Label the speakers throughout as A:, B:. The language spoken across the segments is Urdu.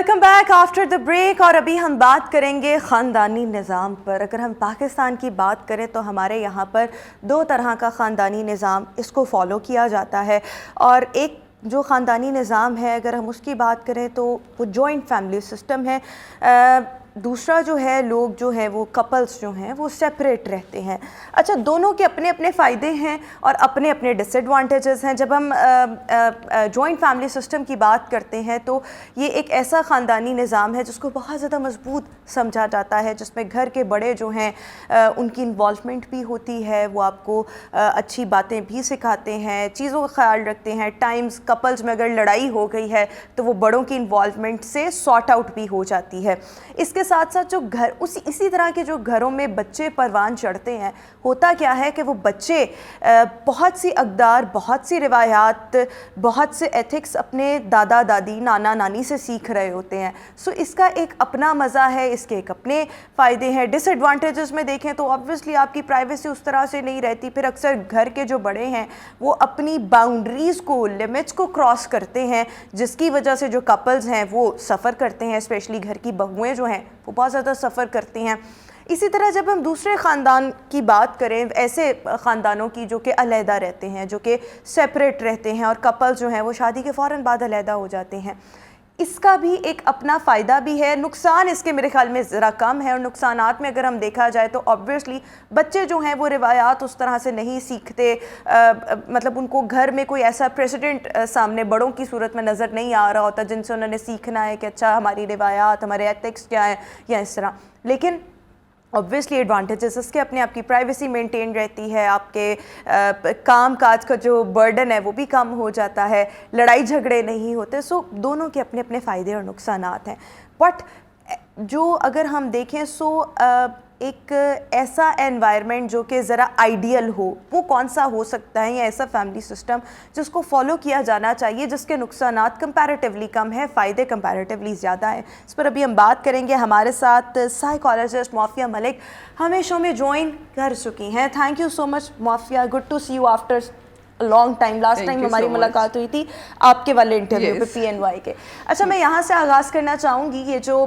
A: Welcome back after the break. اور ابھی ہم بات کریں گے خاندانی نظام پر. اگر ہم پاکستان کی بات کریں تو ہمارے یہاں پر دو طرح کا خاندانی نظام اس کو فالو کیا جاتا ہے. اور ایک جو خاندانی نظام ہے اگر ہم اس کی بات کریں تو وہ جوائنٹ فیملی سسٹم ہے. دوسرا جو ہے لوگ جو ہیں وہ کپلز جو ہیں وہ سیپریٹ رہتے ہیں. اچھا, دونوں کے اپنے اپنے فائدے ہیں اور اپنے اپنے ڈس ایڈوانٹیجز ہیں. جب ہم جوائنٹ فیملی سسٹم کی بات کرتے ہیں تو یہ ایک ایسا خاندانی نظام ہے جس کو بہت زیادہ مضبوط سمجھا جاتا ہے, جس میں گھر کے بڑے جو ہیں ان کی انوالومنٹ بھی ہوتی ہے, وہ آپ کو اچھی باتیں بھی سکھاتے ہیں, چیزوں کا خیال رکھتے ہیں. ٹائمز کپلز میں اگر لڑائی ہو گئی ہے تو وہ بڑوں کی انوالومنٹ سے سارٹ آؤٹ بھی ہو جاتی ہے. اس کے ساتھ ساتھ جو گھر اسی طرح کے جو گھروں میں بچے پروان چڑھتے ہیں, ہوتا کیا ہے کہ وہ بچے بہت سی اقدار, بہت سی روایات, بہت سے ایتھکس اپنے دادا دادی نانا نانی سے سیکھ رہے ہوتے ہیں. سو اس کا ایک اپنا مزہ ہے, اس کے ایک اپنے فائدے ہیں. ڈس ایڈوانٹیجز میں دیکھیں تو آبویسلی آپ کی پرائیویسی اس طرح سے نہیں رہتی. پھر اکثر گھر کے جو بڑے ہیں وہ اپنی باؤنڈریز کو, لمٹس کو کراس کرتے ہیں, جس کی وجہ سے جو کپلز ہیں وہ سفر کرتے ہیں. اسپیشلی گھر کی بہوئیں جو ہیں وہ بہت زیادہ سفر کرتی ہیں. اسی طرح جب ہم دوسرے خاندان کی بات کریں, ایسے خاندانوں کی جو کہ علیحدہ رہتے ہیں, جو کہ سیپریٹ رہتے ہیں, اور کپل جو ہیں وہ شادی کے فوراً بعد علیحدہ ہو جاتے ہیں, اس کا بھی ایک اپنا فائدہ بھی ہے. نقصان اس کے میرے خیال میں ذرا کم ہے. اور نقصانات میں اگر ہم دیکھا جائے تو آبویسلی بچے جو ہیں وہ روایات اس طرح سے نہیں سیکھتے. مطلب ان کو گھر میں کوئی ایسا پریسیڈنٹ سامنے بڑوں کی صورت میں نظر نہیں آ رہا ہوتا جن سے انہوں نے سیکھنا ہے کہ اچھا ہماری روایات, ہمارے ایتھکس کیا ہیں یا اس طرح. لیکن obviously ایڈوانٹیجز اس کے اپنے, آپ کی پرائیویسی مینٹین رہتی ہے, آپ کے کام کاج کا جو برڈن ہے وہ بھی کم ہو جاتا ہے, لڑائی جھگڑے نہیں ہوتے. سو دونوں کے اپنے اپنے فائدے اور نقصانات ہیں. بٹ جو اگر ہم دیکھیں سو ایک ایسا انوائرمنٹ جو کہ ذرا آئیڈیل ہو, وہ کون سا ہو سکتا ہے, یا ایسا فیملی سسٹم جس کو فالو کیا جانا چاہیے, جس کے نقصانات کمپیریٹیولی کم ہیں, فائدے کمپیریٹیولی زیادہ ہیں. اس پر ابھی ہم بات کریں گے. ہمارے ساتھ سائیکالوجسٹ معافیہ ملک ہمیں شو میں جوائن کر چکی ہیں. تھینک یو سو مچ معافیہ, good to see you after long time. Last time ہماری ملاقات ہوئی تھی آپ کے والے انٹرویو پہ PNY کے. اچھا, میں یہاں سے آغاز کرنا چاہوں گی. یہ جو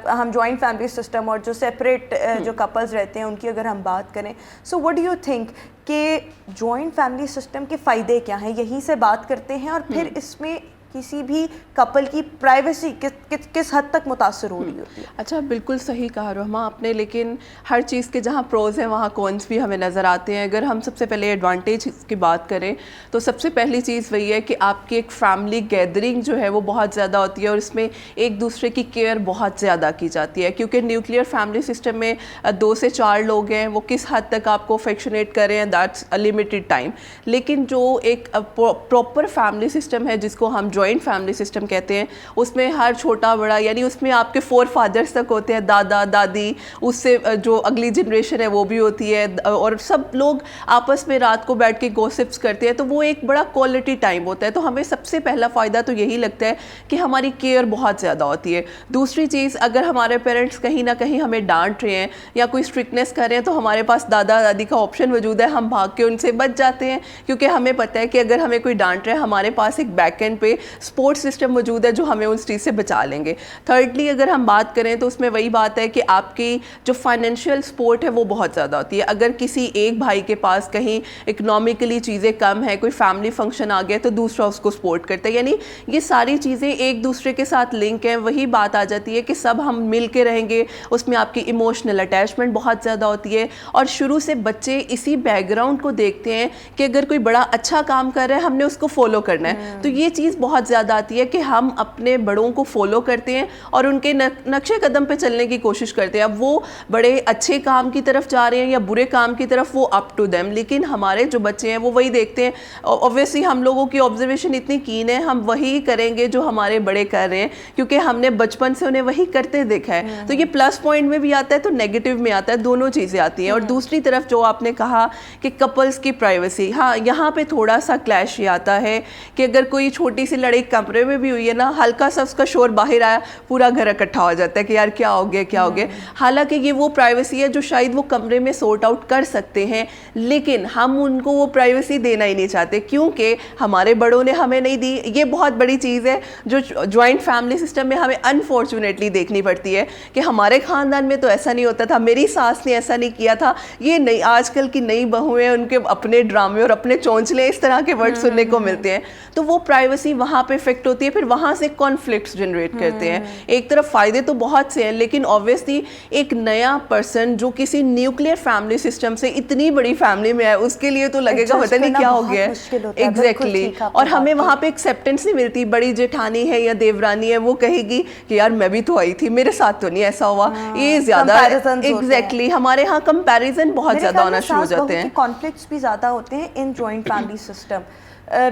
A: ہم جوائنٹ فیملی سسٹم اور جو سیپریٹ جو کپلز رہتے ہیں ان کی اگر ہم بات کریں, so what do you think کہ جوائنٹ فیملی سسٹم کے فائدے کیا ہیں, یہیں سے بات کرتے ہیں. اور پھر اس میں کسی بھی کپل کی پرائیویسی کس حد تک متاثر ہو رہی ہوتی ہے.
B: اچھا, بالکل صحیح کہا رحمہ آپ نے, لیکن ہر چیز کے جہاں پروز ہیں وہاں کونس بھی ہمیں نظر آتے ہیں. اگر ہم سب سے پہلے ایڈوانٹیج کی بات کریں تو سب سے پہلی چیز وہی ہے کہ آپ کی ایک فیملی گیدرنگ جو ہے وہ بہت زیادہ ہوتی ہے, اور اس میں ایک دوسرے کی کیئر بہت زیادہ کی جاتی ہے. کیونکہ نیوکلیئر فیملی سسٹم میں 2 سے 4 لوگ ہیں, وہ کس حد تک آپ کو افیکشنیٹ کریں ہیں دیٹس اے لمیٹڈ ٹائم. لیکن جو ایک پراپر فیملی سسٹم ہے جس کو ہم جوائنٹ فیملی سسٹم کہتے ہیں, اس میں ہر چھوٹا بڑا, یعنی اس میں آپ کے 4 فادرز تک ہوتے ہیں, دادا دادی, اس سے جو اگلی جنریشن ہے وہ بھی ہوتی ہے, اور سب لوگ آپس میں رات کو بیٹھ کے گوسپس کرتے ہیں. تو وہ ایک بڑا کوالٹی ٹائم ہوتا ہے. تو ہمیں سب سے پہلا فائدہ تو یہی لگتا ہے کہ ہماری کیئر بہت زیادہ ہوتی ہے. دوسری چیز, اگر ہمارے پیرنٹس کہیں نہ کہیں ہمیں ڈانٹ رہے ہیں یا کوئی اسٹرکٹنیس کر رہے ہیں تو ہمارے پاس دادا دادی کا آپشن موجود ہے, ہم بھاگ کے ان سے بچ جاتے ہیں. کیونکہ ہمیں پتہ ہے کہ اگر ہمیں کوئی ڈانٹ رہا ہے ہمارے پاس ایک بیک اینڈ پہ سپورٹ سسٹم موجود ہے جو ہمیں اس چیز سے بچا لیں گے. تھرڈلی, اگر ہم بات کریں تو اس میں وہی بات ہے کہ آپ کی جو فائنینشیل سپورٹ ہے وہ بہت زیادہ ہوتی ہے. اگر کسی ایک بھائی کے پاس کہیں اکنامکلی چیزیں کم ہیں, کوئی فیملی فنکشن آ گیا تو دوسرا اس کو سپورٹ کرتا ہے. یعنی یہ ساری چیزیں ایک دوسرے کے ساتھ لنک ہیں. وہی بات آ جاتی ہے کہ سب ہم مل کے رہیں گے, اس میں آپ کی ایموشنل اٹیچمنٹ بہت زیادہ ہوتی ہے. اور شروع سے بچے اسی بیک گراؤنڈ کو دیکھتے ہیں کہ اگر کوئی بڑا اچھا کام کر رہا ہے ہم نے اس کو فالو کرنا ہے. تو یہ چیز بہت زیادہ آتی ہے کہ ہم اپنے بڑوں کو فالو کرتے ہیں اور ان کے نقشے قدم پہ چلنے کی کوشش کرتے ہیں. اب وہ بڑے اچھے کام کی طرف جا رہے ہیں یا برے کام کی طرف, وہ اپ ٹو دیم. لیکن ہمارے جو بچے ہیں وہ وہی دیکھتے ہیں. اوبویسلی ہم لوگوں کی آبزرویشن اتنی کین ہے, ہم وہی کریں گے جو ہمارے بڑے کر رہے ہیں, کیونکہ ہم نے بچپن سے انہیں وہی کرتے دیکھا ہے. تو یہ پلس پوائنٹ میں بھی آتا ہے تو نیگیٹو میں آتا ہے, دونوں چیزیں آتی ہیں. اور دوسری طرف جو آپ نے کہا کہ کپلز کی پرائیویسی, ہاں یہاں پہ تھوڑا سا کلیش یہ آتا ہے کہ اگر کوئی چھوٹی سی لڑائی کمرے میں بھی ہوئی ہے نا, ہلکا سا اس کا شور باہر آیا, پورا گھر اکٹھا ہو جاتا ہے کہ یار کیا ہو گیا کیا ہو گیا. حالانکہ یہ وہ پرائیویسی ہے جو شاید وہ کمرے میں سورٹ آؤٹ کر سکتے ہیں, لیکن ہم ان کو وہ پرائیویسی دینا ہی نہیں چاہتے کیونکہ ہمارے بڑوں نے ہمیں نہیں دی. یہ بہت بڑی چیز ہے جو جوائنٹ فیملی سسٹم میں ہمیں انفارچونیٹلی دیکھنی پڑتی ہے کہ ہمارے خاندان میں تو ایسا نہیں ہوتا تھا, میری ساس نے ایسا نہیں کیا تھا. یہ نہیں, آج کل کی نئی بہویں ان کے اپنے ڈرامے اور اپنے چونچلے اس طرح کے ورڈ سننے کو ملتے ہیں, تو وہ پرائیویسی وہاں پہ افیکٹ ہوتی ہے, پھر وہاں سے کانفلکٹس جنریٹ کرتے ہیں. ایک طرف فائدے تو بہت سے ہیں, لیکن آبویسلی ایک نیا پرسن جو کسی نیوکلیئر فیملی سسٹم سے اتنی بڑی فیملی میں ہے, اس کے لیے تو لگے گا پتہ نہیں کیا ہو گیا ہے. ایگزیکٹلی. اور ہمیں وہاں پہ ایکسیپٹنس نہیں ملتی. بڑی جیٹھانی ہے یا دیورانی ہے, وہ کہے گی کہ یار میں بھی تو آئی تھی, میرے ساتھ تو نہیں ایسا ہوا. یہ زیادہ ایگزیکٹلی ہمارے ہاں کمپیریزن بہت زیادہ ہونا شروع ہو جاتے ہیں.
A: کانفلکٹس بھی زیادہ ہوتے ہیں in joint family system,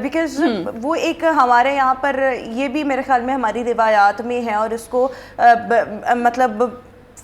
A: because وہ ایک ہمارے یہاں پر یہ بھی میرے خیال میں ہماری روایات میں ہے, اور اس کو مطلب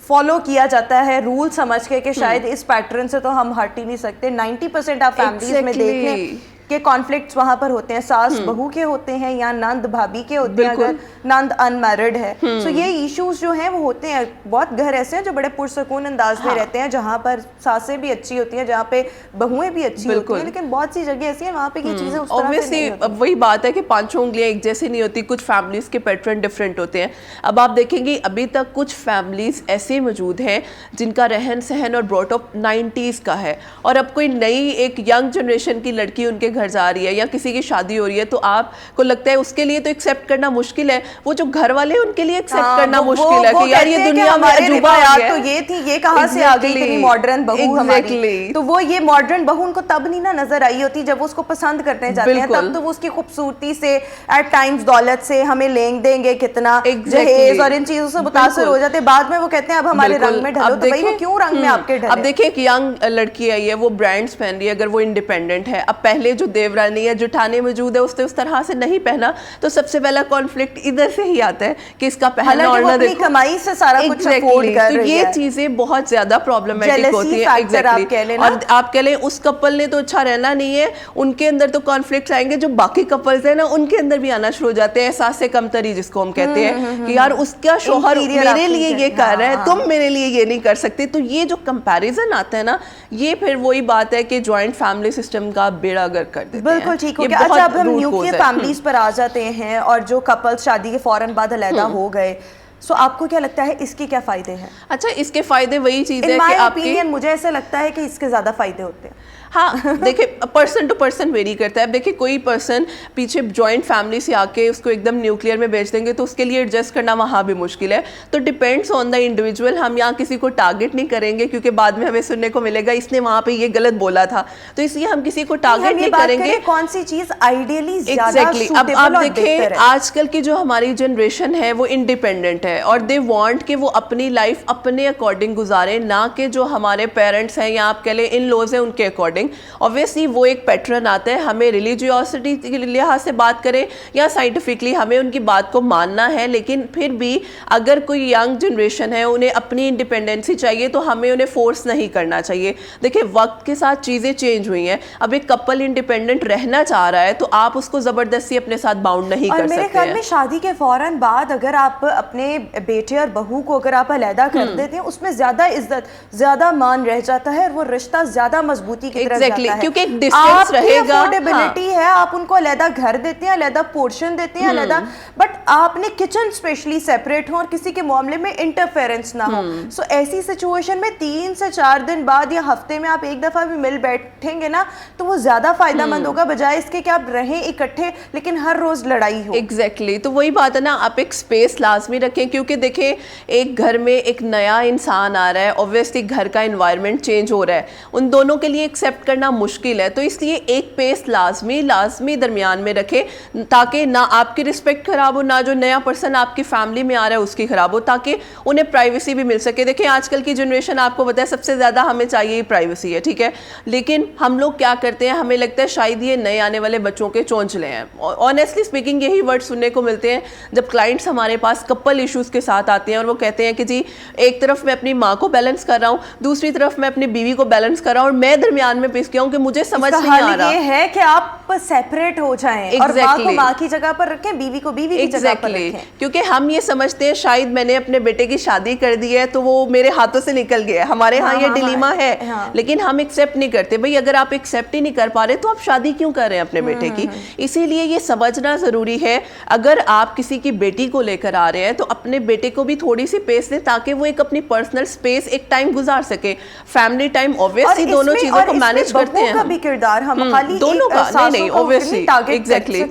A: فالو کیا جاتا ہے رول سمجھ کے کہ شاید اس پیٹرن سے تو ہم ہٹ ہی نہیں سکتے. 90% آپ فیملیز میں دیکھ لیں کہ کانفلکٹس وہاں پر ہوتے ہیں, ساس بہو کے ہوتے ہیں یا نند بھابھی کے ہوتے ہیں اگر نند ان میرڈ ہے. سو یہ ایشوز جو ہیں وہ ہوتے ہیں. بہت گھر ایسے ہیں جو بڑے پرسکون انداز میں رہتے ہیں جہاں پر ساسیں بھی اچھی ہوتی ہیں, جہاں پہ بہویں بھی اچھی ہوتی ہیں, لیکن بہت سی جگہ ایسی ہیں وہاں پہ یہ چیزیں اس طرح سے نہیں ہوتی.
B: وہی بات ہے کہ پانچوں انگلیاں ایک جیسی نہیں ہوتی, کچھ فیملیز کے پیٹرن ڈفرینٹ ہوتے ہیں. اب آپ دیکھیں گے ابھی تک کچھ فیملیز ایسے موجود ہیں جن کا رہن سہن اور براٹ اپ 90s کا ہے, اور اب کوئی نئی ایک ینگ جنریشن کی لڑکی ان کے گھر جا رہی ہے یا کسی کی شادی ہو رہی ہے, تو آپ کو لگتا ہے اس کے لیے تو ایکسیپٹ کرنا مشکل ہے. وہ جو گھر والے ان کے لیے ایکسیپٹ کرنا مشکل ہے کہ یار یہ دنیا میں عجوبہ آ گیا ہے.
A: تو یہ تھی, یہ کہاں سے آ گئی اتنی ماڈرن بہو ہماری, تو وہ یہ ماڈرن بہو ان کو تب نہیں نا نظر آئی ہوتی جب وہ اس کو پسند کرنے جاتے ہیں. تب تو وہ اس کی خوبصورتی سے, ایٹ ٹائمز دولت سے, ہمیں لیں دیں گے کتنا جہیز اور ان چیزوں سے متاثر ہو جاتے ہیں. بعد میں وہ کہتے ہیں اب ہمارے رنگ میں ڈھلو, تو بھائی وہ کیوں رنگ میں آپ کے ڈھلے.
B: اب دیکھیں ایک ینگ لڑکی آئی ہے, وہ برانڈز پہن رہی ہے, اگر وہ انڈیپینڈنٹ ہے. اب پہلے جو دیورانی ہے, جٹھانے موجود ہے, اس نے اس طرح سے نہیں پہنا, تو سب سے پہلا کانفلکٹ ادھر سے ہی آتا ہے کہ اس کا پہننا اور نہ دیکھو,
A: کمائی سے سارا کچھ افورڈ کر رہی ہے.
B: یہ چیزیں بہت زیادہ پرابلمٹک ہوتی ہیں. ایگزیکٹلی. اور آپ کہہ لیں اس کپل نے تو اچھا رہنا نہیں ہے, ان کے اندر تو کانفلکٹس آئیں گے. جو باقی کپلز ہیں نا, ان کے اندر بھی آنا شروع ہو جاتے ہیں احساس کمتری, جس کو ہم کہتے ہیں کہ یار اس کا شوہر میرے لیے یہ کر رہا ہے, تم میرے لیے یہ نہیں کر سکتے. تو یہ جو کمپیریزن آتا ہے نا, یہ پھر وہی بات ہے کہ جوائنٹ فیملی سسٹم کا بیڑا گرک کر دیتے ہیں.
A: بالکل ٹھیک ہو گیا. اچھا اب ہم نیوکلیئر فیملیز پر آ جاتے ہیں, اور جو کپلز شادی کے فوراً بعد علیحدہ ہو گئے, سو آپ کو کیا لگتا ہے اس کے کیا فائدے ہیں؟
B: اچھا, اس کے فائدے وہی چیز ہے کہ آپ کی,
A: مجھے ایسا لگتا ہے کہ اس کے زیادہ فائدے ہوتے ہیں.
B: ہاں دیکھیں پرسن ٹو پرسن ویری کرتا ہے. اب دیکھیں کوئی پرسن پیچھے جوائنٹ فیملی سے آ کے اس کو ایک دم نیوکلیئر میں بیچ دیں گے تو اس کے لیے ایڈجسٹ کرنا وہاں بھی مشکل ہے. تو ڈپینڈس آن دا انڈیویجول. ہم یہاں کسی کو ٹارگٹ نہیں کریں گے کیونکہ بعد میں ہمیں سننے کو ملے گا اس نے وہاں پہ یہ غلط بولا تھا, تو اس لیے ہم کسی کو ٹارگٹ نہیں کریں گے.
A: کون سی چیز آئیڈیلی
B: ایگزیکٹلی. اب آپ دیکھیں آج کل کی جو ہماری جنریشن ہے وہ انڈیپینڈنٹ ہے, اور دے وانٹ کہ وہ اپنی لائف اپنے اکارڈنگ گزاریں, نہ کہ جو ہمارے پیرنٹس ہیں یا آپ کہہ لیں ان لوز ہیں ان کے اکارڈنگ. obviously وہ ایک پیٹرن آتا ہے, ہمیں ریلیجیوسٹی کے لحاظ سے بات کریں یا سائنٹیفکلی ہمیں ان کی بات کو ماننا ہے, لیکن پھر بھی اگر کوئی ینگ جنریشن ہے انہیں اپنی انڈیپینڈنسی چاہیے تو ہمیں انہیں فورس نہیں کرنا چاہیے. دیکھیں وقت کے ساتھ چیزیں چینج ہوئی ہیں. اب ایک کپل انڈیپینڈنٹ رہنا چاہ رہا ہے تو آپ اس کو زبردستی اپنے ساتھ باؤنڈ نہیں کر سکتے.
A: اور میرے خیال میں شادی کے فوراً بعد اگر آپ اپنے بیٹے اور بہو کو اگر آپ علیحدہ کر دیتے ہیں, اس میں زیادہ عزت, زیادہ مان رہ جاتا ہے, اور وہ رشتہ زیادہ مضبوطی کی طرف جاتا ہے.
B: کیونکہ ڈسٹینس رہے گا,
A: افورڈیبلٹی ہے, آپ ان کو علیحدہ گھر دیتے ہیں, علیحدہ پورشن دیتے ہیں, علیحدہ, بٹ آپ نے کچن اسپیشلی سیپریٹ ہو اور کسی کے معاملے میں انٹرفیرنس نہ ہو. سو ایسی سچویشن میں 3 سے 4 دن بعد یا ہفتے میں آپ ایک دفعہ بھی مل بیٹھیں گے نا, تو وہ زیادہ فائدہ مند ہوگا بجائے اس کے کہ آپ رہیں اکٹھے لیکن ہر روز لڑائی ہو.
B: ایگزیکٹلی. تو وہی بات ہے نا, آپ ایک اسپیس لازمی رکھیں, کیونکہ دیکھیں ایک گھر میں ایک نیا انسان آ رہا ہے, اوبویسلی گھر کا انوائرمنٹ چینج ہو رہا ہے, ان دونوں کے لیے ایکسیپٹ کرنا مشکل ہے. تو اس لیے ایک پیس لازمی درمیان میں رکھے تاکہ نہ آپ کی رسپیکٹ خراب ہو, نہ جو نیا پرسن آپ کی فیملی میں آ رہا ہے اس کی خراب ہو, تاکہ انہیں پرائیویسی بھی مل سکے. دیکھیں آج کل کی جنریشن آپ کو پتہ ہے سب سے زیادہ ہمیں چاہیے ہی پرائیویسی ہے, ٹھیک ہے, لیکن ہم لوگ کیا کرتے ہیں, ہمیں لگتا ہے شاید یہ نئے آنے والے بچوں کے چونچلے ہیں. آنیسٹلی اسپیکنگ یہی ورڈ سننے کو ملتے ہیں جب کلائنٹس ہمارے پاس کپل ایشوز کے ساتھ آتے ہیں اور وہ کہتے ہیں کہ جی ایک طرف میں اپنی ماں کو بیلنس کر رہا ہوں, دوسری طرف میں اپنی بیوی کو بیلنس کر رہا ہوں, اور میں درمیان میں پیش کیا ہوں کہ مجھے سمجھ نہیں آ رہا.
A: یہ ہے کہ آپ سیپریٹ ہو جائیں اور ماں کو ماں کی جگہ پر رکھیں, بیوی کو بیوی کی جگہ پر رکھیں.
B: کیونکہ ہم یہ سمجھتے ہیں شاید میں نے اپنے بیٹے کی شادی کر دی ہے تو وہ میرے ہاتھوں سے نکل گیا. ہمارے ہاں یہ ڈیلیما ہے, لیکن ہم ایکسیپٹ نہیں کرتے. بھئی اگر آپ ایکسیپٹ ہی نہیں کر پا رہے تو آپ شادی کیوں کر رہے ہیں اپنے بیٹے کی؟ اسی لیے یہ سمجھنا ضروری ہے. اگر آپ کسی کی بیٹی کو لے کر آ رہے ہیں تو اپنے بیٹے کو بھی تھوڑی سی پیس دیں تاکہ وہ ایک اپنی پرسنل سپیس ایک ٹائم گزار سکے. فیملی ٹائم اوبویسلی دونوں چیزوں کو مینج کرتے ہیں.
A: کا بھی کردار ہم خالی
B: دونوں کا نہیں اوبویسلی ایگزیکٹلی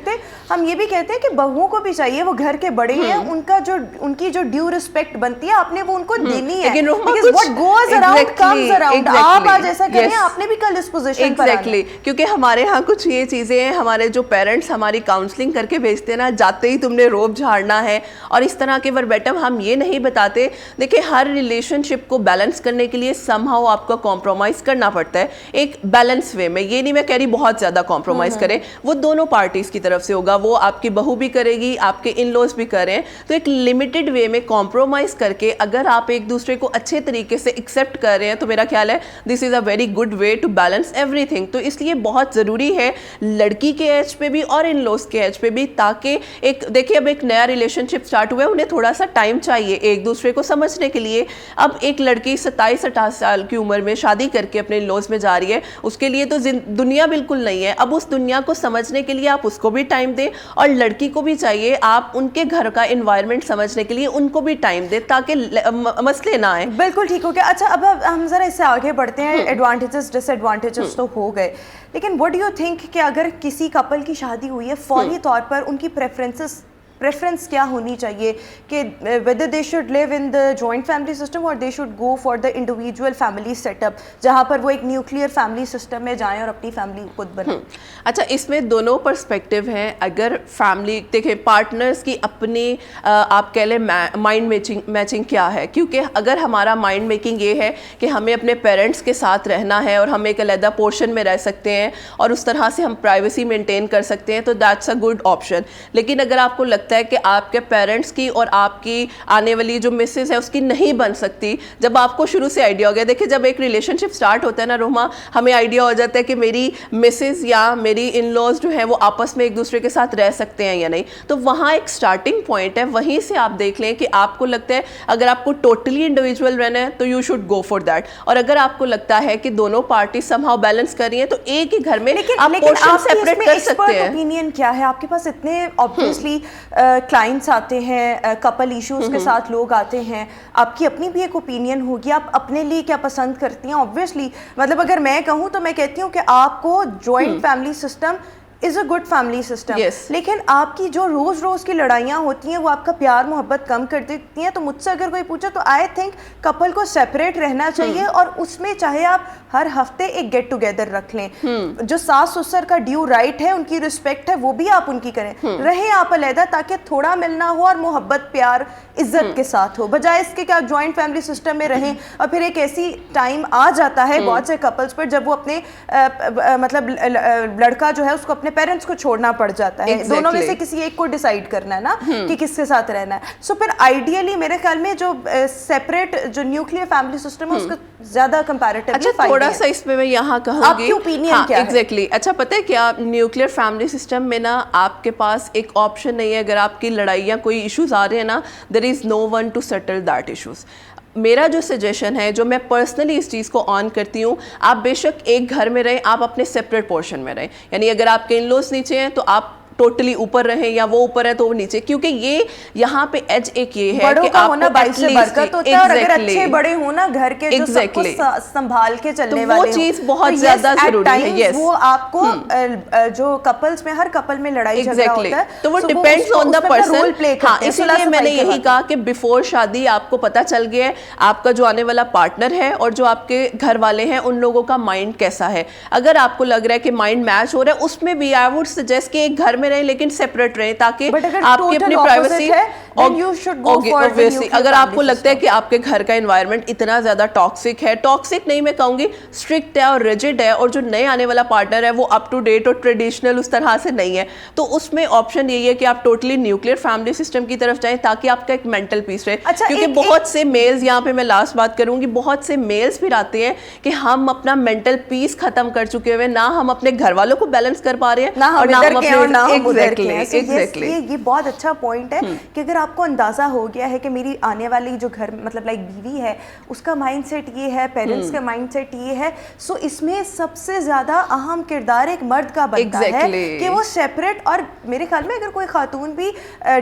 A: ہم یہ بھی کہتے ہیں کہ بہوؤں کو بھی چاہیے, وہ گھر کے بڑے ہیں, ان کی جو ڈیو رسپیکٹ بنتی ہے آپ نے وہ ان کو دینی ہے. آپ آج ایسا کریں, آپ نے بھی کل اس پوزیشن پر آنا.
B: کیونکہ ہمارے ہاں کچھ یہ چیزیں ہیں, ہمارے جو پیرنٹس ہماری کاؤنسلنگ کر کے بھیجتے ہیں نا, جاتے ہی تم نے روب جھاڑنا ہے اور اس طرح کے وربیٹم ہم یہ نہیں بتاتے. دیکھیں ہر ریلیشن شپ کو بیلنس کرنے کے لیے سم ہاؤ آپ کو کمپرومائز کرنا پڑتا ہے ایک بیلنس وے میں. یہ نہیں میں کہہ رہی بہت زیادہ کمپرومائز کریں, وہ دونوں پارٹیز کی طرف سے ہوگا, وہ آپ کی بہو بھی کرے گی, آپ کے ان لوز بھی کریں. تو ایک لمیٹڈ وے میں کمپرومائز کر کے اگر آپ ایک دوسرے کو اچھے طریقے سے ایکسیپٹ کر رہے ہیں تو میرا خیال ہے this is a very good way to balance everything. تو اس لیے بہت ضروری ہے لڑکی کے ایج پہ بھی اور ان لوز کے ایج پہ بھی, تاکہ ایک دیکھیں اب ایک نیا ریلیشن شپ سٹارٹ ہوا ہے, انہیں تھوڑا سا ٹائم چاہیے ایک دوسرے کو سمجھنے کے لیے. اب ایک لڑکی 27-28 سال کی عمر میں شادی کر کے اپنے لوز میں جا رہی ہے, اس کے لیے تو دنیا بالکل نہیں ہے. اب اس دنیا کو سمجھنے کے لیے آپ اس کو بھی ٹائم دیں اور لڑکی کو بھی چاہیے آپ ان کے گھر کا انوائرمنٹ سمجھنے کے لیے ان کو بھی ٹائم دیں تاکہ مسئلے نہ آئیں.
A: بالکل ٹھیک ہو گیا. اچھا اب ہم ذرا اس سے آگے بڑھتے ہیں. ایڈوانٹیجز ڈس ایڈوانٹیجز تو ہو گئے, لیکن وٹ ڈو یو تھنک کہ اگر کسی کپل کی شادی ہوئی ہے فوری طور پر ان کی پریفرنس کیا ہونی چاہیے کہ whether they should live in the joint family system or they should go for the individual family setup جہاں پر وہ ایک نیوکلیئر فیملی سسٹم میں جائیں اور اپنی فیملی خود بنائیں؟
B: اچھا اس میں دونوں پرسپیکٹیو ہیں. اگر فیملی دیکھیں پارٹنرز کی اپنی آپ کہہ لیں مائنڈ میچنگ کیا ہے, کیونکہ اگر ہمارا مائنڈ میکنگ یہ ہے کہ ہمیں اپنے پیرنٹس کے ساتھ رہنا ہے اور ہم ایک علیحدہ پورشن میں رہ سکتے ہیں اور اس طرح سے ہم پرائیویسی مینٹین کر سکتے ہیں تو دیٹس اے گڈ آپشن. لیکن اگر آپ کو لگتا ہے کہ آپ کے پیرنٹس کی اور آپ کی آنے والی جو مسز ہے اس کی نہیں بن سکتی, جب آپ کو شروع سے آئیڈیا ہو گیا, دیکھیں جب ایک ریلیشن شپ سٹارٹ ہوتا ہے نا روما, ہمیں آئیڈیا ہو جاتا ہے کہ میری مسز یا میری ان لوز جو ہیں وہ آپس میں ایک دوسرے کے ساتھ رہ سکتے ہیں یا نہیں, تو وہاں ایک سٹارٹنگ پوائنٹ ہے, وہیں سے آپ دیکھ لیں کہ آپ کو لگتا ہے اگر آپ کو ٹوٹلی انڈیویجول رہنا ہے تو you should go for that. اور اگر آپ کو لگتا ہے کہ دونوں پارٹی سم ہاؤ بیلنس کر رہی ہیں تو ایک ہی گھر میں آپ پورشن سیپریٹ کر سکتے ہیں.
A: اوپینین کیا ہے آپ کے پاس؟ اتنے obviously کلائنٹس آتے ہیں, کپل ایشوز کے ساتھ لوگ آتے ہیں, آپ کی اپنی بھی ایک اوپینین ہوگی, آپ اپنے لیے کیا پسند کرتی ہیں. obviously مطلب اگر میں کہوں تو میں کہتی ہوں کہ آپ کو joint family system is a good family system, لیکن آپ کی جو روز کی لڑائیاں ہوتی ہیں وہ آپ کا پیار محبت کم کر دیتی ہیں. تو مجھ سے اگر کوئی پوچھے تو آئی تھنک کپل کو سیپریٹ رہنا چاہیے اور اس میں چاہے آپ ہر ہفتے ایک گیٹ ٹوگیدر رکھ لیں. جو ساس سسر کا ڈیو رائٹ ہے, ان کی رسپیکٹ ہے, وہ بھی آپ ان کی کریں, رہیں آپ علیحدہ تاکہ تھوڑا ملنا ہو اور محبت پیار عزت کے ساتھ ہو, بجائے اس کے کہ آپ جوائنٹ فیملی سسٹم میں رہیں. اور پھر ایک ایسی ٹائم آ جاتا ہے بہت سے کپلز پر جب وہ اپنے مطلب لڑکا جو ہے اس کو اپنے پیرنٹس کو چھوڑنا پڑ جاتا ہے, دونوں میں سے کسی ایک کو ڈیسائیڈ کرنا ہے نا کہ کس کے ساتھ رہنا ہے. سو پھر آئیڈیلی میرے خیال میں جو سیپریٹ جو نیوکلیئر فیملی سسٹم ہے اس کا زیادہ کمپیریٹیولی فائدہ ہے.
B: تھوڑا سا اس میں یہاں کہوں گی
A: آپ کی اوپینین کیا ہے؟
B: ایگزیکٹلی. اچھا پتہ ہے کیا, نیوکلیئر فیملی سسٹم میں نا آپ کے پاس ایک آپشن نہیں ہے. اگر آپ کی لڑائیاں کوئی ایشوز آ رہے ہیں نا, there is no one to settle that issues. میرا جو سجیشن ہے, جو میں پرسنلی اس چیز کو آن کرتی ہوں, آپ بے شک ایک گھر میں رہیں, آپ اپنے سیپریٹ پورشن میں رہیں. یعنی اگر آپ کے ان لوز نیچے ہیں تو آپ ٹوٹلی اوپر رہیں, یا وہ اوپر ہے تو وہ نیچے, کیونکہ یہ یہاں پہ ایج ایک یہ ہے کہ آپ کو
A: باعث برکت ہوتا ہے, اور اگر اچھے بڑے ہوں نا گھر کے جو سب کو سنبھال کے چلنے والے ہوں,
B: وہ چیز بہت زیادہ ضروری ہے.
A: وہ آپ کو جو کپلز میں ہر کپل میں لڑائی جھگڑا ہوتا ہے
B: تو وہ ڈیپینڈز آن دا پرسن. ہاں اسی لیے میں نے یہی کہا کہ بیفور شادی آپ کو پتہ چل گیا ہے آپ کا جو آنے والا پارٹنر ہے اور جو آپ کے گھر والے ہیں ان لوگوں کا مائنڈ کیسا ہے. اگر آپ کو لگ رہا ہے کہ مائنڈ میچ ہو رہا ہے, اس میں بھی آئی ووڈ سجیسٹ کہ ایک گھر میں رہیں لیکن سیپریٹ رہیں, تاکہ آپ کی اپنی privacy.
A: then you should go for the
B: obviously
A: nuclear
B: اگر آپ کو
A: family
B: لگتا ہے
A: system.
B: کہ آپ کے گھر کا انوائرمنٹ اتنا زیادہ ٹاکسک ہے، ٹاکسک نہیں میں کہوں گی اسٹرکٹ ہے اور ریجڈ ہے، اور جو نئے آنے والا پارٹنر ہے وہ اپ ٹو ڈیٹ اور ٹریڈیشنل اس طرح سے نہیں ہے، تو اس میں آپشن یہی ہے کہ آپ ٹوٹلی نیوکلیئر فیملی سسٹم کی طرف جائیں تاکہ آپ کا ایک مینٹل پیس رہے. کیونکہ بہت سے میلز، یہاں پہ میں لاسٹ بات کروں گی، بہت سے میلز پھر آتے ہیں کہ ہم اپنا مینٹل پیس ختم کر چکے ہوئے، نہ ہم اپنے گھر والوں کو بیلنس کر پا رہے ہیں
A: نہ ہم ادھر کے اور نہ ہم ادھر کے ہیں.
B: ایگزیکٹلی
A: یہ بہت اچھا پوائنٹ ہے کہ اگر آپ کو اندازہ ہو گیا ہے کہ میری آنے والی جو گھر مطلب لائک بیوی ہے اس کا مائنڈ سیٹ یہ ہے، پیرنٹس کا مائنڈ سیٹ یہ ہے، سو اس میں سب سے زیادہ اہم کردار ایک مرد کا بنتا ہے کہ وہ سیپریٹ. اور میرے خیال میں اگر کوئی خاتون بھی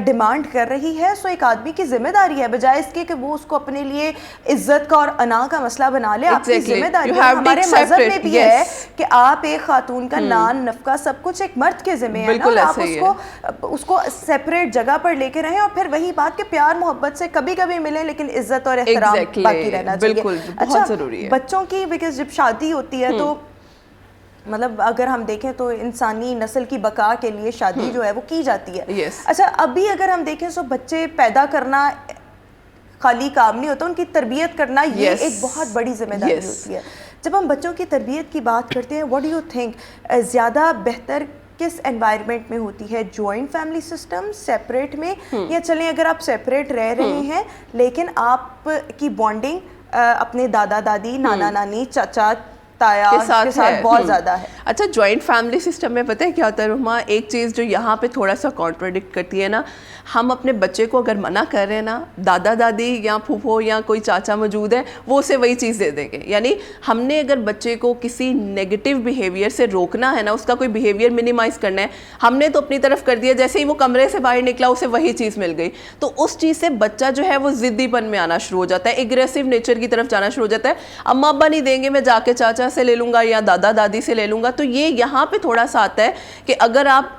A: ڈیمانڈ کر رہی ہے سو ایک آدمی کی ذمہ داری ہے، بجائے اس کے کہ وہ اس کو اپنے لیے عزت کا اور انا کا مسئلہ بنا لے. آپ کی ذمہ داری ہے، ہمارے مذہب میں بھی ہے کہ آپ ایک خاتون کا نان نفقہ سب کچھ ایک مرد کے ذمہ ہے نا. آپ اس کو سیپریٹ جگہ پر لے کے رہیں، اور پھر وہی بات کہ پیار محبت سے کبھی کبھی ملے لیکن عزت اور احترام باقی رہنا چاہیے.
B: بالکل بہت ضروری ہے.
A: بچوں کی بیکاز جب شادی ہوتی ہے تو مطلب اگر ہم دیکھیں تو انسانی نسل کی بقا کے لیے شادی جو ہے وہ کی جاتی ہے. اچھا ابھی اگر ہم دیکھیں تو بچے پیدا کرنا خالی کام نہیں ہوتا، ان کی تربیت کرنا یہ ایک بہت بڑی ذمہ داری ہوتی ہے. جب ہم بچوں کی تربیت کی بات کرتے ہیں، واٹ ڈو یو تھنک زیادہ بہتر کس انوائرمنٹ میں ہوتی ہے؟ جوائنٹ فیملی سسٹم، سیپریٹ میں، یا چلیں اگر آپ سیپریٹ رہ رہے ہیں لیکن آپ کی بانڈنگ اپنے دادا دادی، نانا نانی، چاچا تایا کے ساتھ بہت زیادہ ہے.
B: اچھا جوائنٹ فیملی سسٹم میں پتہ ہے کیا ہوتا ہے رحمہ، ایک چیز جو یہاں پہ تھوڑا سا کانٹراڈکٹ کرتی ہے نا، ہم اپنے بچے کو اگر منع کر رہے ہیں نا، دادا دادی یا پھوپھو یا کوئی چاچا موجود ہے وہ اسے وہی چیز دے دیں گے. یعنی ہم نے اگر بچے کو کسی نیگیٹو بیہیویئر سے روکنا ہے نا، اس کا کوئی بیہیویئر منیمائز کرنا ہے، ہم نے تو اپنی طرف کر دیا، جیسے ہی وہ کمرے سے باہر نکلا اسے وہی چیز مل گئی، تو اس چیز سے بچہ جو ہے وہ ضدی پن میں آنا شروع ہو جاتا ہے، ایگریسو نیچر کی طرف جانا شروع ہو جاتا ہے. اما ابا نہیں دیں گے، میں جا کے چاچا سے لے لوں گا یا دادا دادی سے لے لوں گا. تو یہ یہاں پہ تھوڑا سا آتا ہے کہ اگر آپ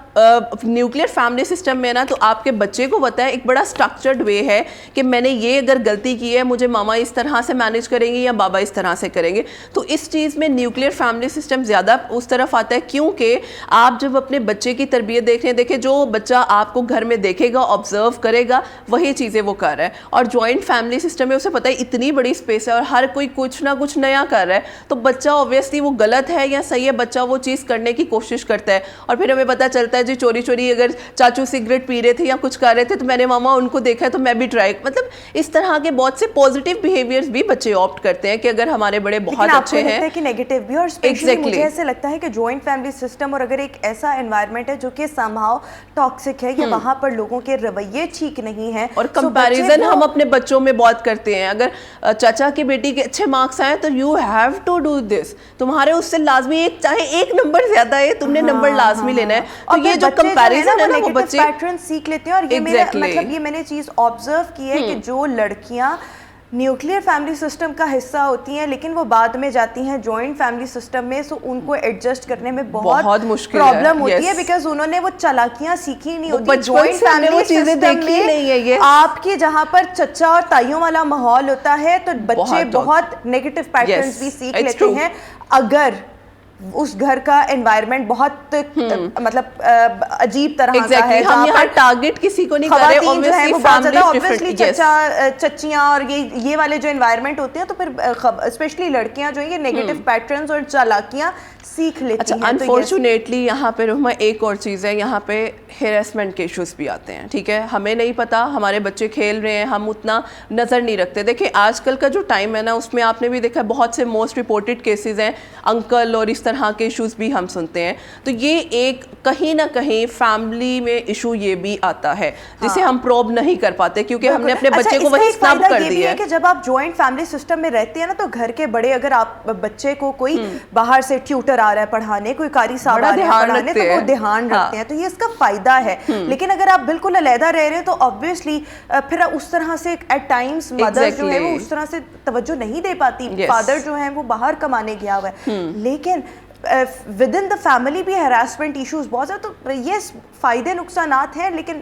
B: نیوکلیئر فیملی سسٹم میں نا، تو آپ کے بچے کو پتہ ہے ایک بڑا اسٹرکچرڈ وے ہے کہ میں نے یہ اگر غلطی کی ہے مجھے ماما اس طرح سے مینیج کریں گے یا بابا اس طرح سے کریں گے. تو اس چیز میں نیوکلیئر فیملی سسٹم زیادہ اس طرف آتا ہے، کیونکہ آپ جب اپنے بچے کی تربیت دیکھ رہے ہیں، دیکھیں جو بچہ آپ کو گھر میں دیکھے گا، آبزرو کرے گا، وہی چیزیں وہ کر رہا ہے. اور جوائنٹ فیملی سسٹم میں اسے پتہ ہے اتنی بڑی اسپیس ہے اور ہر کوئی کچھ نہ کچھ نیا کر رہا ہے، تو بچہ اوبویسلی وہ غلط ہے یا صحیح ہے، بچہ وہ چیز کرنے کی کوشش کرتا ہے. اور پھر ہمیں پتہ چلتا ہے جی چوری چوری اگر چاچو سگریٹ پی رہے تھے یا کچھ کر رہے تھے تو میں نے ماما ان کو دیکھا ہے تو میں بھی ٹرائی، مطلب اس طرح کے بہت سے پازیٹیو بیہیویئرز بھی بچے آپٹ کرتے ہیں کہ اگر ہمارے بڑے بہت اچھے ہیں.
A: کہ نیگیٹو بھی، اور اسپیشلی مجھے ایسے لگتا ہے کہ جوائنٹ فیملی سسٹم اور اگر ایک ایسا انوائرمنٹ ہے جو کہ سمہاؤ ٹاکسک ہے یا وہاں پر لوگوں کے رویے ٹھیک نہیں ہیں،
B: اور کمپیریزن ہم اپنے بچوں میں بہت کرتے ہیں. اگر چاچا کی بیٹی کے اچھے مارکس آئے تو you have to do this, تمہارے اس سے لازمی چاہے ایک نمبر زیادہ ہے تم نے نمبر لازمی لینا ہے. تو یہ جو کمپیریزن ہے نا وہ بچے
A: پیٹرن سیکھ لیتے ہیں. اور یہ میرا مطلب یہ میں نے چیز آبزرو کی ہے کہ جو لڑکیاں نیوکلیئر فیملی سسٹم کا حصہ ہوتی ہیں لیکن وہ بعد میں جاتی ہیں جوائنٹ فیملی سسٹم میں، سو ان کو ایڈجسٹ کرنے میں بہت پرابلم ہوتی ہے، بیکاز انہوں نے وہ چالاکیاں سیکھی نہیں ہوتی. جوائنٹ فیملی سسٹم میں آپ کے جہاں پر چچا اور تائیوں والا ماحول ہوتا ہے تو بچے بہت نیگیٹو پیٹرنز بھی سیکھ لیتے ہیں. اگر اس گھر کا انوائرمنٹ بہت مطلب عجیب طرح کا ہے،
B: ہم یہاں ٹارگٹ کسی کو نہیں کر رہے،
A: خواتین جو ہیں وہ بہت زیادہ اوبویسلی چچا چچیاں اور یہ والے جو انوائرمنٹ ہوتے ہیں تو پھر اسپیشلی لڑکیاں جو ہیں یہ نیگیٹو پیٹرنز اور چالاکیاں سیکھ لیتی ہیں.
B: انفارچونیٹلی یہاں پہ رحمہ ایک اور چیز ہے، یہاں پہ ہیراسمنٹ کے ایشوز بھی آتے ہیں. ٹھیک ہے، ہمیں نہیں پتا، ہمارے بچے کھیل رہے ہیں، ہم اتنا نظر نہیں رکھتے. دیکھیں آج کل کا جو ٹائم ہے نا اس میں آپ نے بھی دیکھا بہت سے موسٹ رپورٹڈ کیسز ہیں، انکل اور اس طرح کے ایشوز بھی ہم سنتے ہیں. تو یہ ایک کہیں نہ کہیں فیملی میں ایشو یہ بھی آتا ہے جسے ہم پروب نہیں کر پاتے کیونکہ ہم نے اپنے بچے کو وہی سنب کر دیا ہے.
A: کہ جب آپ جوائنٹ فیملی سسٹم میں رہتے ہیں نا تو گھر کے بڑے اگر آپ بچے کو کوئی باہر سے ٹیوٹر آ رہا ہے پڑھانے، کوئی قاری صاحب آ رہے ہیں پڑھانے، تو وہ دھیان رکھتے ہیں، تو یہ اس کا فائدہ ہے. لیکن اگر آپ بالکل علیحدہ رہ رہے ہیں تو obviously پھر اس طرح سے ایٹ ٹائمز مدر جو ہے وہ اس طرح سے توجہ نہیں دے پاتی، فادر جو ہے وہ باہر کمانے گیا ہوا ہے. لیکن ود ان دا فیملی بھی ہراسمنٹ ایشوز بہت زیادہ. تو یہ فائدے نقصانات ہیں لیکن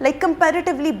A: like comparatively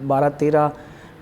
C: 12-13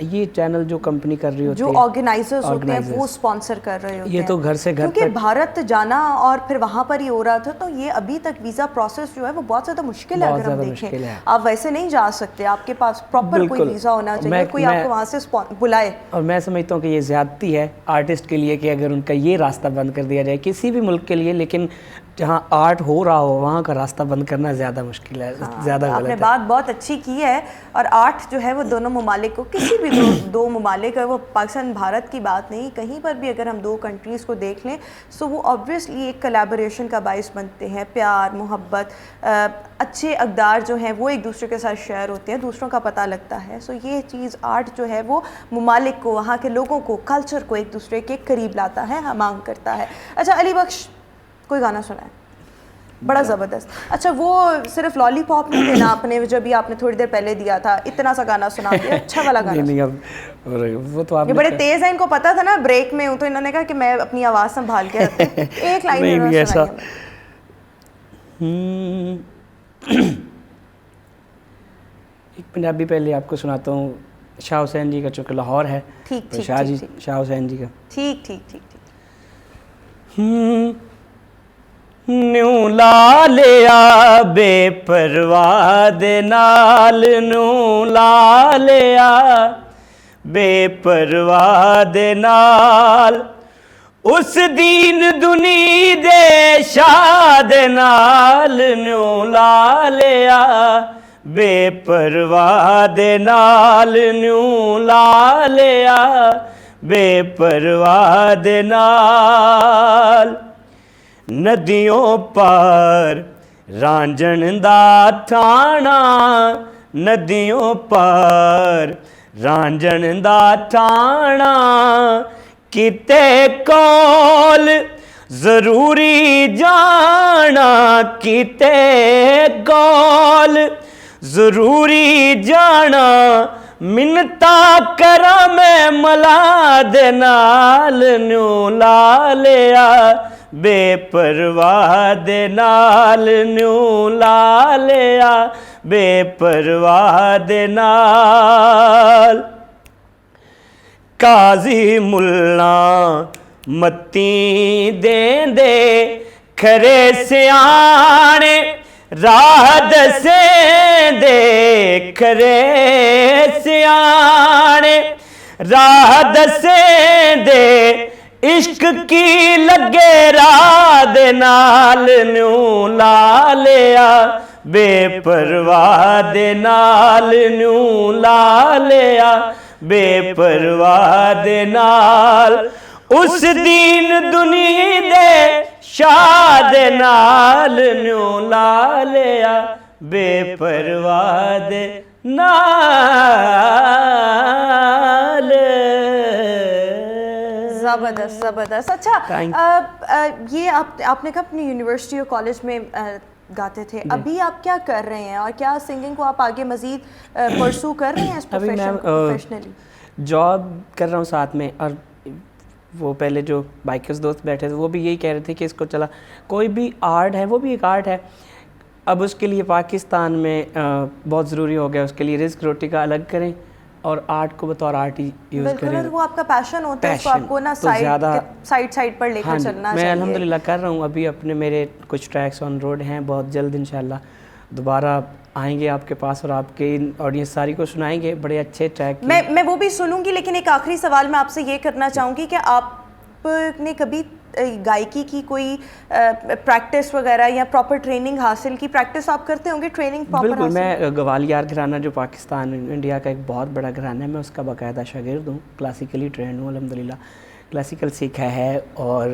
C: یہ چینل جو کمپنی کر رہی ہوتی
A: جو
C: ہے,
A: آرگنائزرز ہوتے ہیں وہ اسپانسر کر رہے ہوتے ہیں.
C: یہ تو گھر سے گھر
A: کیونکہ
C: تک
A: بھارت جانا اور پھر وہاں پر ہی ہو رہا تھا, تو یہ ابھی تک ویزا پروسیس جو ہے وہ بہت زیادہ مشکل ہے. اگر ہم دیکھیں آپ ویسے نہیں جا سکتے, آپ کے پاس پراپر کوئی ویزا ہونا چاہیے, کوئی آپ کو وہاں سے بلائے.
C: اور میں سمجھتا ہوں کہ یہ زیادتی ہے آرٹسٹ کے لیے کہ اگر ان کا یہ راستہ بند کر دیا جائے کسی بھی ملک کے لیے, لیکن جہاں آرٹ ہو رہا ہو وہاں کا راستہ بند کرنا زیادہ مشکل ہے, زیادہ غلط ہے.
A: آپ نے بات بہت اچھی کی ہے. اور آرٹ جو ہے وہ دونوں ممالک کو, کسی بھی دو ممالک ہے, وہ پاکستان بھارت کی بات نہیں, کہیں پر بھی اگر ہم دو کنٹریز کو دیکھ لیں سو وہ آبویسلی ایک کلیبوریشن کا باعث بنتے ہیں. پیار, محبت, اچھے اقدار جو ہیں وہ ایک دوسرے کے ساتھ شیئر ہوتے ہیں, دوسروں کا پتہ لگتا ہے. سو یہ چیز آرٹ جو ہے وہ ممالک کو, وہاں کے لوگوں کو, کلچر کو ایک دوسرے کے قریب لاتا ہے, ہمانگ کرتا ہے. اچھا علی بخش, کوئی گانا سنائیں بڑا زبردست. اچھا وہ صرف لالی پاپ نہیں دینا آپ نے, جو بھی آپ نے تھوڑی دیر پہلے دیا تھا, اتنا سا گانا سنا دیا, اچھا والا گانا.
C: نہیں اب وہ تو آپ
A: یہ بڑے تیز ہیں, ان کو پتا تھا نا بریک میں ہوں, تو انہوں نے کہا کہ میں اپنی آواز سنبھال کے رکھتی ہوں. ایک لائن
C: ایسا ایک پنجابی پہلے آپ کو سناتا ہوں, شاہ حسین جی کا, چونکہ لاہور ہے, شاہ حسین جی کا.
A: ٹھیک ٹھیک ٹھیک ٹھیک.
C: نیوں لا لیا بے پرواہ دے نال, نیوں لا لیا بے پرواہ دے نال, اس دین دنی دے شاہ دے نال, نیوں لا لیا بے پرواہ دے نال, نیوں لا لیا بے پرواہ دے نال. ندیوں پار رانجن دا ٹھانا, ندیوں پار رانجن دا ٹھانا, کتے کول ضروری جانا, کتے کول ضروری جانا, منتا کرا میں ملا دے نال, نیوں لا لیا بے پرواہ دے نال, نیوں لا لیا بے پرواہ دے نال. قاضی ملا متی دین دے کھرے سیانے, راہ دسیں دے کھرے سیانے, راہ دسیں دے عشق کی لگے راہ دے نال, نیوں لا لیا بے پرواہ دے نال, نیوں لا لیا بے پرواہ دے نال, اس دین دنی دے شاہ دے نال, نیوں لا لیا بے پرواہ دے نال.
A: زبردست زبردست. اچھا یہ آپ نے کب اپنی یونیورسٹی اور کالج میں گاتے تھے, ابھی آپ کیا کر رہے ہیں, اور کیا سنگنگ کو آپ آگے مزید پرسو کر رہے ہیں اس پروفیشنلی؟
C: جاب کر رہا ہوں ساتھ میں, اور وہ پہلے جو بائکرز دوست بیٹھے تھے وہ بھی یہی کہہ رہے تھے کہ اس کو چلا, کوئی بھی آرٹ ہے وہ بھی ایک آرٹ ہے. اب اس کے لیے پاکستان میں بہت ضروری ہو گیا, اس کے لیے رزق روٹی کا الگ کریں اور آرٹ کو بطور آرٹ ہی یوز کریں.
A: بالکل, وہ آپ کا پیشن ہوتا ہے, اس کو آپ کو نا سائڈ پر لے کر چلنا چاہیے.
C: میں الحمدللہ کر رہا ہوں, ابھی اپنے میرے کچھ ٹریکس آن روڈ ہیں, بہت جلد انشاءاللہ دوبارہ آئیں گے آپ کے پاس اور آپ کی آڈینس ساری کو سنائیں گے بڑے اچھے ٹریک.
A: میں وہ بھی سنوں گی, لیکن ایک آخری سوال میں آپ سے یہ کرنا چاہوں گی کہ آپ نے کبھی گائیکی کی کوئی پریکٹس وغیرہ یا پراپر ٹریننگ حاصل کی؟ پریکٹس آپ کرتے ہوں گے, ٹریننگ پراپر؟
C: بالکل, میں گوالیار گھرانہ جو پاکستان انڈیا کا ایک بہت بڑا گھرانہ ہے, میں اس کا باقاعدہ شاگرد ہوں, کلاسیکلی ٹرینڈ ہوں الحمدللہ, کلاسیکل سیکھا ہے, اور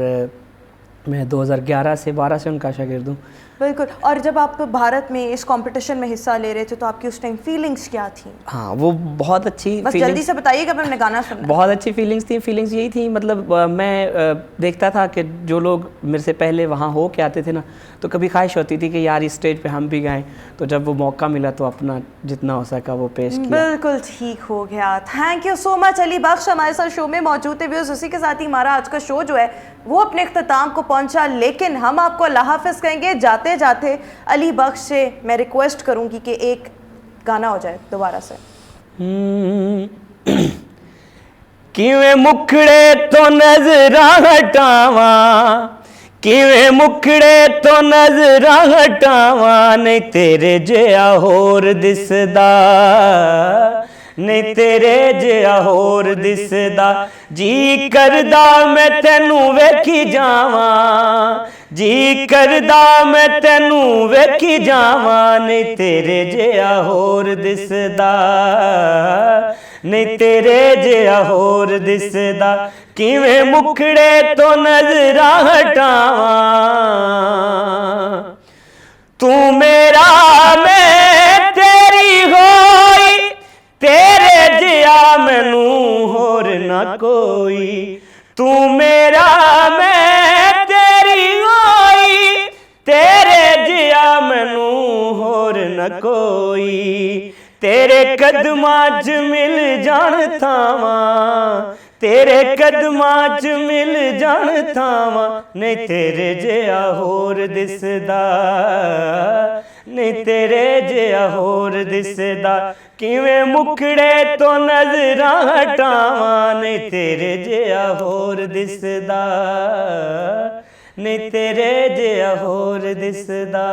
C: میں 2011 سے 12 سے ان کا شاگرد ہوں.
A: بالکل. اور جب آپ بھارت میں اس کمپٹیشن میں حصہ لے رہے تھے تو آپ کی اس ٹائم فیلنگس کیا تھیں؟
C: ہاں وہ بہت اچھی,
A: بس جلدی سے بتائیے گا, میں نے گانا سننا.
C: بہت اچھی فیلنگس تھیں. فیلنگس یہی تھیں, مطلب میں دیکھتا تھا کہ جو لوگ میرے سے پہلے وہاں ہو کے آتے تھے نا, تو کبھی خواہش ہوتی تھی کہ یار اس اسٹیج پہ ہم بھی گائیں, تو جب وہ موقع ملا تو اپنا جتنا ہو سکا وہ پیش کیا.
A: بالکل ٹھیک ہو گیا. تھینک یو سو مچ علی بخش, ہمارے ساتھ شو میں موجود تھے. اسی کے ساتھ ہی ہمارا آج کا شو جو ہے وہ اپنے اختتام کو پہنچا, لیکن ہم آپ کو اللہ حافظ کہیں گے. جاتے جاتے علی بخش سے میں ریکویسٹ کروں گی کہ ایک گانا ہو جائے دوبارہ سے.
C: ਕਿਵੇਂ ਮੁਖੜੇ ਤੋਂ ਨਜ਼ਰਾਂ ਹਟਾਵਾਂ, ਕਿਵੇਂ ਮੁਖੜੇ ਤੋਂ ਨਜ਼ਰਾਂ ਹਟਾਵਾਂ, ਨਹੀਂ ਤੇਰੇ ਜਿਹਾ ਹੋਰ ਦਿਸਦਾ, ਨਹੀਂ ਤੇਰੇ ਜਿਹਾ ਹੋਰ ਦਿਸਦਾ। ਜੀ ਕਰਦਾ ਮੈਂ ਤੈਨੂੰ ਵੇਖੀ ਜਾਵਾਂ, ਜੀ ਕਰਦਾ ਮੈਂ ਤੈਨੂੰ ਵੇਖੀ ਜਾਵਾਂ, ਨਹੀਂ ਤੇਰੇ ਜਿਹਾ ਹੋਰ ਦਿਸਦਾ, ਨਹੀਂ ਤੇਰੇ ਜਿਹਾ ਹੋਰ ਦਿਸਦਾ। ਕਿਵੇਂ ਮੁਖੜੇ ਤੋਂ ਨਜ਼ਰਾਂ ਹਟਾਵਾਂ, ਤੂੰ ਮੇਰਾ ਮੈਂ ਤੇਰੀ ਹੋਈ, ਤੇਰੇ ਜਿਹਾ ਮੈਨੂੰ ਹੋਰ ਨਾ ਕੋਈ। ਤੂੰ ਮੇਰਾ ਮੈਂ ਤੇਰੀ ਹੋਈ, ਤੇਰੇ ਜਿਹਾ ਮੈਨੂੰ ਹੋਰ ਨਾ ਕੋਈ। ਤੇਰੇ ਕਦਮਾਂ 'ਚ ਮਿਲ ਜਾਣ ਥਾਵਾਂ, ਤੇਰੇ ਕਦਮਾਂ 'ਚ ਮਿਲ ਜਾਣ ਥਾਵਾਂ, ਨਹੀਂ ਤੇਰੇ ਜਿਹਾ ਹੋਰ ਦਿਸਦਾ, ਨਹੀਂ ਤੇਰੇ ਜਿਹਾ ਹੋਰ ਦਿਸਦਾ। ਕਿਵੇਂ ਮੁਖੜੇ ਤੋਂ ਨਜ਼ਰਾਂ ਹਟਾਵਾਂ, ਨਹੀਂ ਤੇਰੇ ਜਿਹਾ ਹੋਰ ਦਿਸਦਾ, ਨਹੀਂ ਤੇਰੇ ਜਿਹਾ ਹੋਰ ਦਿਸਦਾ।